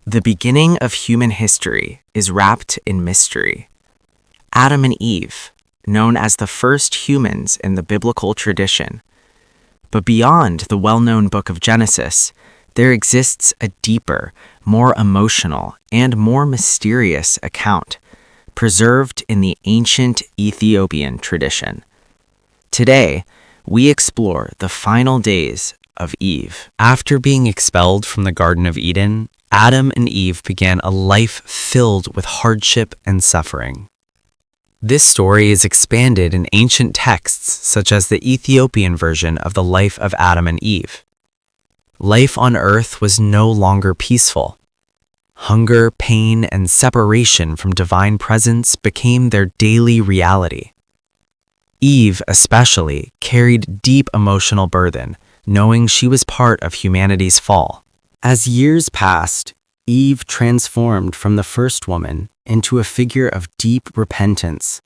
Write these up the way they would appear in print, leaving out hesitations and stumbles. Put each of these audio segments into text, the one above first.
The beginning of human history is wrapped in mystery. Adam and Eve, known as the first humans in the biblical tradition. But beyond the well-known book of Genesis, there exists a deeper, more emotional, and more mysterious account, preserved in the ancient Ethiopian tradition. Today, we explore the final days of Eve. After being expelled from the Garden of Eden, Adam and Eve began a life filled with hardship and suffering. This story is expanded in ancient texts such as the Ethiopian version of the life of Adam and Eve. Life on earth was no longer peaceful. Hunger, pain, and separation from divine presence became their daily reality. Eve, especially, carried deep emotional burden, knowing she was part of humanity's fall. As years passed, Eve transformed from the first woman into a figure of deep repentance.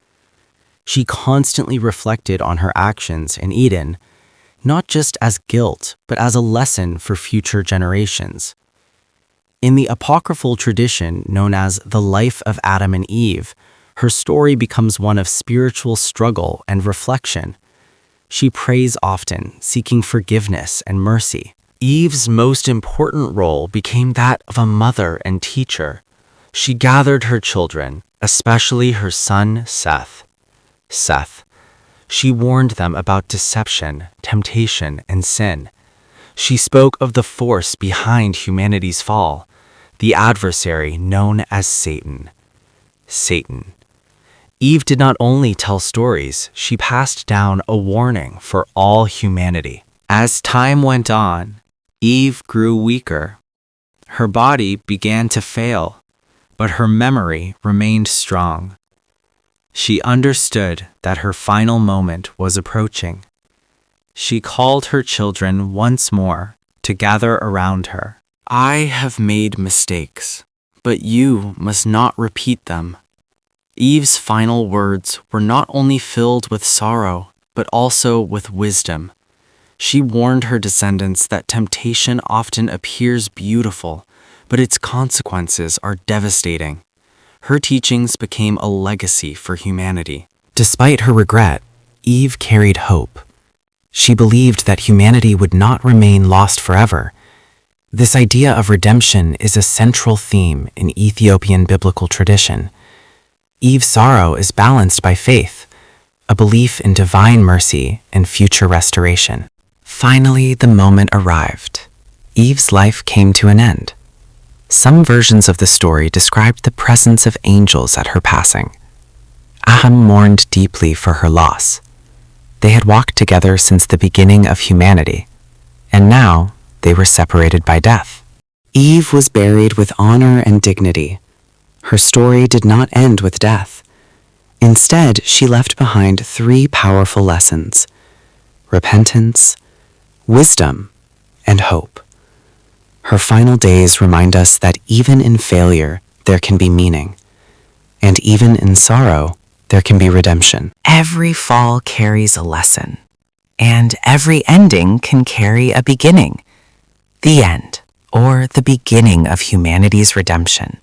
She constantly reflected on her actions in Eden, not just as guilt, but as a lesson for future generations. In the apocryphal tradition known as the life of Adam and Eve, her story becomes one of spiritual struggle and reflection. She prays often, seeking forgiveness and mercy. Eve's most important role became that of a mother and teacher. She gathered her children, especially her son Seth. She warned them about deception, temptation, and sin. She spoke of the force behind humanity's fall, the adversary known as Satan. Eve did not only tell stories, she passed down a warning for all humanity. As time went on, Eve grew weaker. Her body began to fail, but her memory remained strong. She understood that her final moment was approaching. She called her children once more to gather around her. "I have made mistakes, but you must not repeat them." Eve's final words were not only filled with sorrow, but also with wisdom. She warned her descendants that temptation often appears beautiful, but its consequences are devastating. Her teachings became a legacy for humanity. Despite her regret, Eve carried hope. She believed that humanity would not remain lost forever. This idea of redemption is a central theme in Ethiopian biblical tradition. Eve's sorrow is balanced by faith, a belief in divine mercy and future restoration. Finally, the moment arrived. Eve's life came to an end. Some versions of the story described the presence of angels at her passing. Adam mourned deeply for her loss. They had walked together since the beginning of humanity, and now they were separated by death. Eve was buried with honor and dignity. Her story did not end with death. Instead, she left behind 3 powerful lessons: repentance, wisdom, and hope. Her final days remind us that even in failure, there can be meaning, and even in sorrow, there can be redemption. Every fall carries a lesson, and every ending can carry a beginning. The end, or the beginning of humanity's redemption.